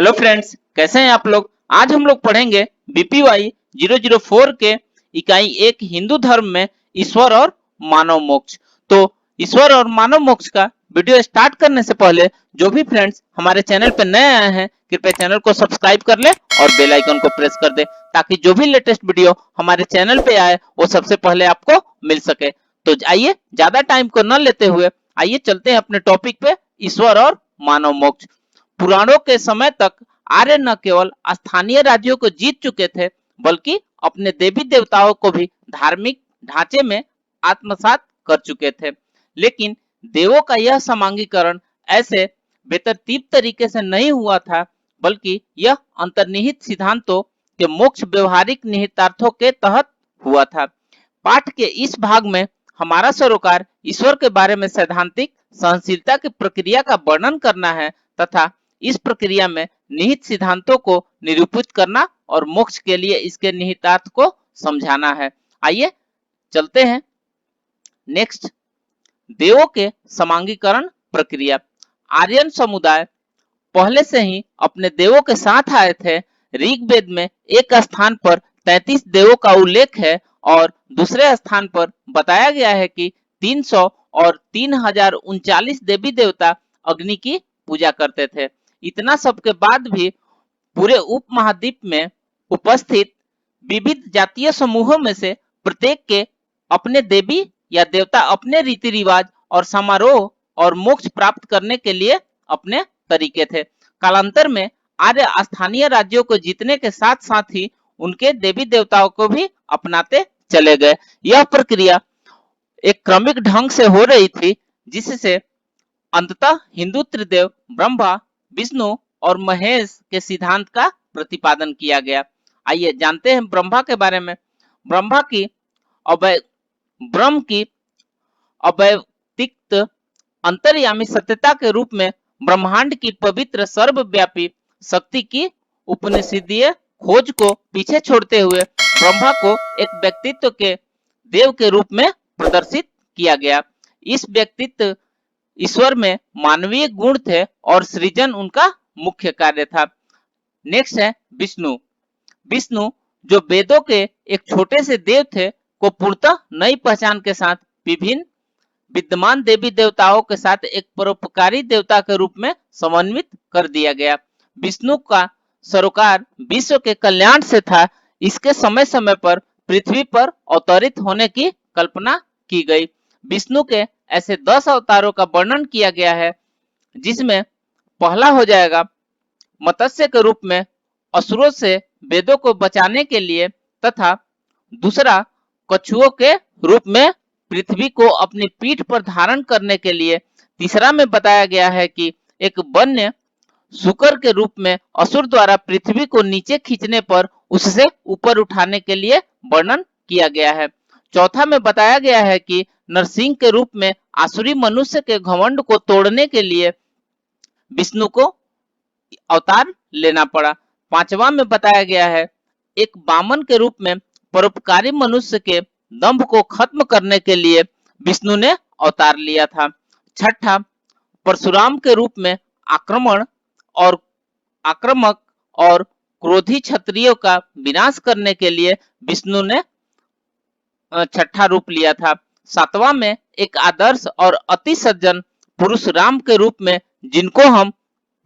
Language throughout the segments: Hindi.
हेलो फ्रेंड्स, कैसे हैं आप लोग। आज हम लोग पढ़ेंगे बीपीवाई 004 के इकाई एक हिंदू धर्म में ईश्वर और मानव मोक्ष। तो ईश्वर और मानव मोक्ष का वीडियो स्टार्ट करने से पहले जो भी फ्रेंड्स हमारे चैनल पर नए आए हैं कृपया चैनल को सब्सक्राइब कर ले और बेल आइकन को प्रेस कर दे ताकि जो भी लेटेस्ट वीडियो हमारे चैनल पे आए वो सबसे पहले आपको मिल सके। तो आइए ज्यादा टाइम को न लेते हुए आइए चलते हैं अपने टॉपिक पे, ईश्वर और मानव मोक्ष। पुराणों के समय तक आर्य न केवल स्थानीय राज्यों को जीत चुके थे बल्कि अपने देवी देवताओं को भी धार्मिक ढांचे में आत्मसात कर चुके थे। लेकिन देवों का यह समांगीकरण ऐसे बेतरतीब तरीके से नहीं हुआ था, बल्कि यह अंतर्निहित सिद्धांतों के मोक्ष व्यवहारिक निहितार्थों के तहत हुआ था। पाठ के इस भाग में हमारा सरोकार ईश्वर के बारे में सैद्धांतिक सहनशीलता की प्रक्रिया का वर्णन करना है तथा इस प्रक्रिया में निहित सिद्धांतों को निरूपित करना और मोक्ष के लिए इसके निहितार्थ को समझाना है। आइए चलते हैं नेक्स्ट। देवों के समांगीकरण प्रक्रिया। आर्यन समुदाय पहले से ही अपने देवों के साथ आए थे। ऋग्वेद में एक स्थान पर 33 देवों का उल्लेख है और दूसरे स्थान पर बताया गया है कि 300 और 3039 देवी देवता अग्नि की पूजा करते थे। इतना सब के बाद भी पूरे उपमहाद्वीप में उपस्थित विविध जातीय समूहों में से प्रत्येक के अपने देवी या देवता अपने रीति रिवाज और समारोह और मोक्ष प्राप्त करने के लिए अपने तरीके थे। कालांतर में आर्य स्थानीय राज्यों को जीतने के साथ साथ ही उनके देवी देवताओं को भी अपनाते चले गए। यह प्रक्रिया एक क्रमिक ढंग से हो रही थी जिससे अंततः हिंदू त्रिदेव ब्रह्मा, विष्णु और महेश के सिद्धांत का प्रतिपादन किया गया। आइए जानते हैं ब्रह्मा के बारे में। ब्रह्मा की अवय ब्रह्म की अवैयक्तिक अंतर्यामी सत्यता के रूप में ब्रह्मांड की पवित्र सर्वव्यापी शक्ति की उपनिषदीय खोज को पीछे छोड़ते हुए ब्रह्मा को एक व्यक्तित्व के देव के रूप में प्रदर्शित किया गया। इस व्यक्तित्व ईश्वर में मानवीय गुण थे और सृजन उनका मुख्य कार्य था। नेक्स्ट है विष्णु। विष्णु जो वेदों के एक छोटे से देव थे को पूर्णतः नई पहचान के साथ विभिन्न विद्यमान देवी देवताओं के साथ एक परोपकारी देवता के रूप में समन्वित कर दिया गया। विष्णु का सरोकार विश्व के कल्याण से था। इसके समय समय पर पृथ्वी पर अवतरित होने की कल्पना की गई। विष्णु के ऐसे 10 अवतारों का वर्णन किया गया है जिसमें पहला हो जाएगा मत्स्य के रूप में असुरों से वेदों को बचाने के लिए तथा दूसरा कछुओं के रूप में पृथ्वी को अपनी पीठ पर धारण करने के लिए। तीसरा में बताया गया है कि एक वन्य शुकर के रूप में असुर द्वारा पृथ्वी को नीचे खींचने पर उससे ऊपर उठाने के लिए वर्णन किया गया है। चौथा में बताया गया है कि नरसिंह के रूप में आसुरी मनुष्य के घमंड को तोड़ने के लिए विष्णु को अवतार लेना पड़ा। पांचवा में बताया गया है एक वामन के रूप में परोपकारी मनुष्य के दंभ को खत्म करने के लिए विष्णु ने अवतार लिया था। छठा परशुराम के रूप में आक्रामक और क्रोधी क्षत्रियों का विनाश करने के लिए विष्णु ने छठा रूप लिया था। सातवां में एक आदर्श और अति सज्जन पुरुष राम के रूप में जिनको हम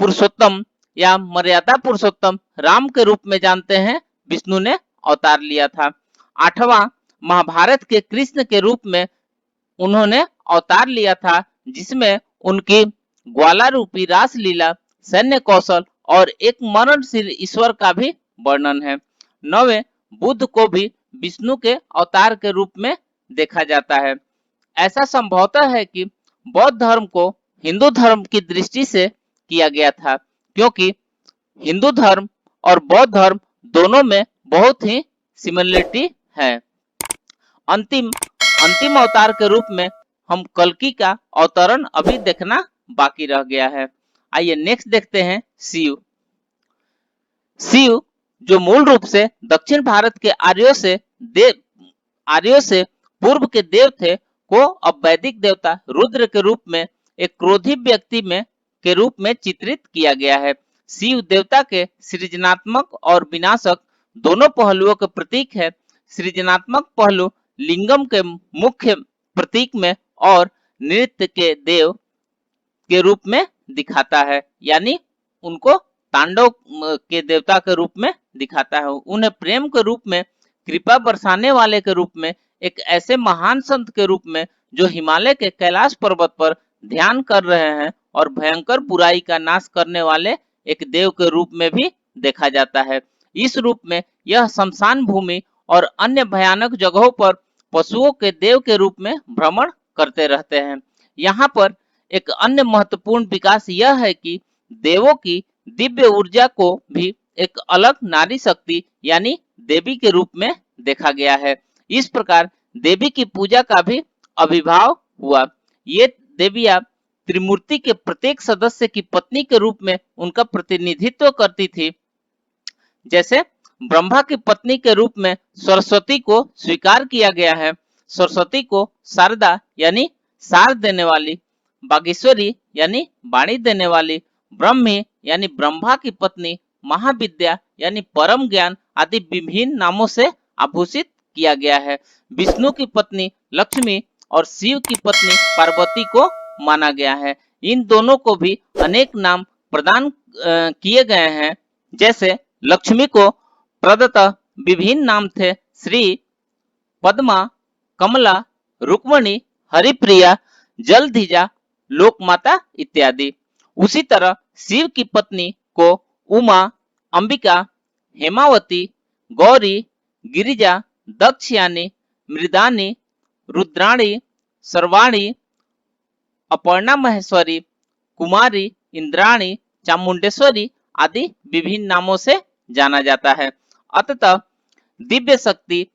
पुरुषोत्तम या मर्यादा पुरुषोत्तम राम के रूप में जानते हैं विष्णु ने अवतार लिया था। आठवां महाभारत के कृष्ण के रूप में उन्होंने अवतार लिया था जिसमें उनकी ग्वाला रूपी रास लीला, सैन्य कौशल और एक मरणशील ईश्वर का भी वर्णन है। नौवें बुद्ध को भी विष्णु के अवतार के रूप में देखा जाता है। ऐसा संभवतः है कि बौद्ध धर्म को हिंदू धर्म की दृष्टि से किया गया था क्योंकि हिंदू धर्म और बौद्ध धर्म दोनों में बहुत ही सिमिलरिटी है। अंतिम अवतार के रूप में हम कल्कि का अवतरण अभी देखना बाकी रह गया है। आइए नेक्स्ट देखते हैं शिव। शिव जो मूल रूप से दक्षिण भारत के आर्यों से पूर्व के देव थे को अब वैदिक देवता रुद्र के रूप में एक क्रोधी व्यक्ति में के रूप में चित्रित किया गया है। शिव देवता के सृजनात्मक और विनाशक दोनों पहलुओं के प्रतीक है। सृजनात्मक पहलू लिंगम के मुख्य प्रतीक में और नृत्य के देव के रूप में दिखाता है, यानी उनको तांडव के देवता के रूप में दिखाता है। उन्हें प्रेम के रूप में, कृपा बरसाने वाले के रूप में, एक ऐसे महान संत के रूप में जो हिमालय के कैलाश पर्वत पर ध्यान कर रहे हैं और भयंकर बुराई का नाश करने वाले एक देव के रूप में भी देखा जाता है। इस रूप में यह शमशान भूमि और अन्य भयानक जगहों पर पशुओं के देव के रूप में भ्रमण करते रहते हैं। यहाँ पर एक अन्य महत्वपूर्ण विकास यह है कि देवों की दिव्य ऊर्जा को भी एक अलग नारी शक्ति यानी देवी के रूप में देखा गया है। इस प्रकार देवी की पूजा का भी आविर्भाव हुआ। ये देवियां त्रिमूर्ति के प्रत्येक सदस्य की पत्नी के रूप में उनका प्रतिनिधित्व करती थी। जैसे ब्रह्मा की पत्नी के रूप में सरस्वती को स्वीकार किया गया है। सरस्वती को शारदा यानी सार देने वाली, बागेश्वरी यानी वाणी देने वाली, ब्रह्मी यानी ब्रह्मा की पत्नी, महाविद्या यानी परम ज्ञान आदि विभिन्न नामों से आभूषित किया गया है। विष्णु की पत्नी लक्ष्मी और शिव की पत्नी पार्वती को माना गया है। इन दोनों को भी अनेक नाम प्रदान किए गए हैं। जैसे लक्ष्मी को प्रदत्त विभिन्न नाम थे श्री, पद्मा, कमला, रुक्मणी, हरिप्रिया, जलधिजा, लोकमाता इत्यादि। उसी तरह शिव की पत्नी को उमा, अंबिका, हेमावती, गौरी, गिरिजा, दक्षयानी, मृदानी, रुद्राणी, सर्वाणी, अपर्णा महेश्वरी, कुमारी, इंद्राणी, चामुंडेश्वरी आदि विभिन्न नामों से जाना जाता है। अतः दिव्य शक्ति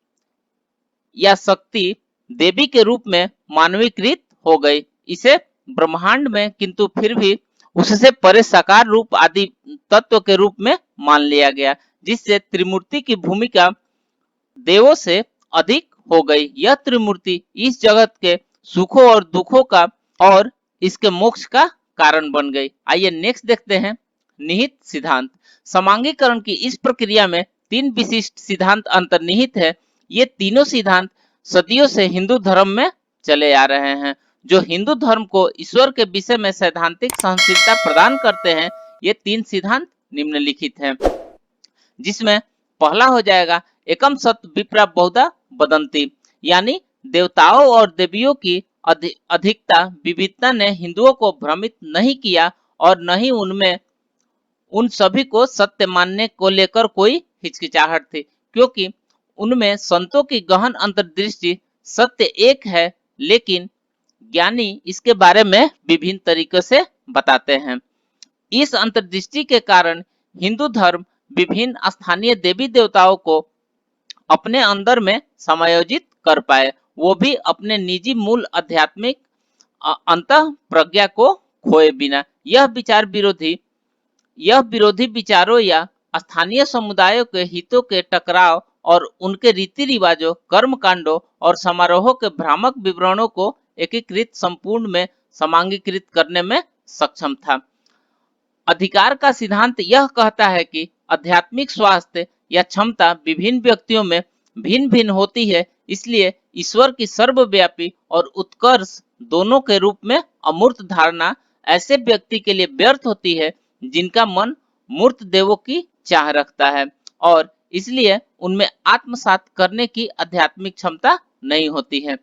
या शक्ति देवी के रूप में मानवीकृत हो गई। इसे ब्रह्मांड में किंतु फिर भी उससे परे साकार रूप आदि तत्व के रूप में मान लिया गया, जिससे त्रिमूर्ति की भूमिका देवों से अधिक हो गई। यह त्रिमूर्ति इस जगत के सुखों और दुखों का और इसके मोक्ष का कारण बन गई। आइए नेक्स्ट देखते हैं निहित सिद्धांत। समांगीकरण की इस प्रक्रिया में तीन विशिष्ट सिद्धांत अंतर्निहित है। ये तीनों सिद्धांत सदियों से हिंदू धर्म में चले आ रहे हैं, जो हिंदू धर्म को ईश्वर के विषय में सैद्धांतिक सहनशीलता प्रदान करते हैं। ये तीन सिद्धांत निम्नलिखित हैं, जिसमें पहला हो जाएगा एकम सत्य विप्रा बहुधा वदंती, यानी देवताओं और देवियों की अधिकता विविधता ने हिंदुओं को भ्रमित नहीं किया और न ही उनमें उन सभी को सत्य मानने को लेकर कोई हिचकिचाहट थी, क्योंकि उनमें संतों की गहन अंतर्दृष्टि सत्य एक है, लेकिन ज्ञानी इसके बारे में विभिन्न तरीकों से बताते हैं। इस अंतर्दृष्टि के कारण हिंदू धर्म विभिन्न स्थानीय देवी देवताओं को अपने अंदर में समायोजित कर पाए, वो भी अपने निजी मूल आध्यात्मिक अंतः प्रज्ञा को खोए बिना। यह विरोधी विचारों या स्थानीय समुदायों के हितों के टकराव और उनके रीति रिवाजों, कर्म कांडों और समारोहों के भ्रामक विवरणों को एकीकृत संपूर्ण में समांगीकृत करने में सक्षम था। अधिकार का सिद्धांत यह कहता है कि आध्यात्मिक स्वास्थ्य या क्षमता विभिन्न व्यक्तियों में भिन्न भिन्न होती है, इसलिए ईश्वर की सर्वव्यापी और उत्कर्ष दोनों के रूप में अमूर्त धारणा ऐसे व्यक्ति के लिए व्यर्थ होती है जिनका मन मूर्त देवों की चाह रखता है और इसलिए उनमें आत्मसात करने की आध्यात्मिक क्षमता नहीं होती है।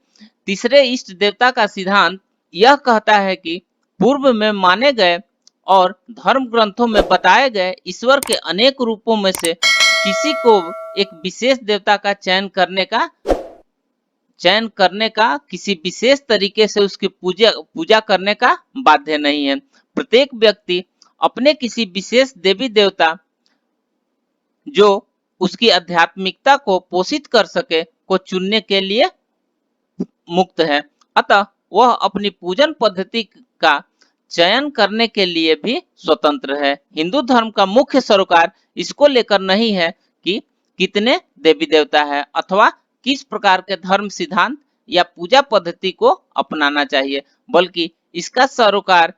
तीसरे इष्ट देवता का सिद्धांत यह कहता है कि पूर्व में माने गए और धर्म ग्रंथों में बताए गए ईश्वर के अनेक रूपों में से किसी को एक विशेष देवता का चयन करने का किसी विशेष तरीके से उसकी पूजा करने का बाध्य नहीं है। प्रत्येक व्यक्ति अपने किसी विशेष देवी देवता जो उसकी आध्यात्मिकता को पोषित कर सके को चुनने के लिए मुक्त है, अतः वह अपनी पूजन पद्धति का चयन करने के लिए भी स्वतंत्र है। हिंदू धर्म का मुख्य सरोकार इसको लेकर नहीं है कि कितने देवी देवता है अथवा किस प्रकार के धर्म सिद्धांत या पूजा पद्धति को अपनाना चाहिए, बल्कि इसका सरोकार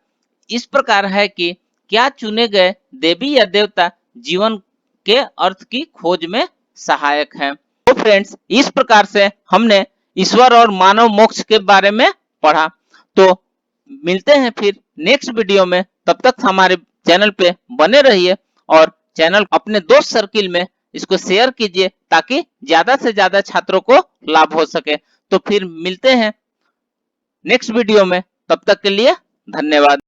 इस प्रकार है कि क्या चुने गए देवी या देवता जीवन के अर्थ की खोज में सहायक हैं। तो फ्रेंड्स, इस प्रकार से हमने ईश्वर और मानव मोक्ष के बारे में पढ़ा। तो मिलते हैं फिर नेक्स्ट वीडियो में, तब तक हमारे चैनल पे बने रहिए और चैनल अपने दोस्त सर्किल में इसको शेयर कीजिए ताकि ज्यादा से ज्यादा छात्रों को लाभ हो सके। तो फिर मिलते हैं नेक्स्ट वीडियो में, तब तक के लिए धन्यवाद।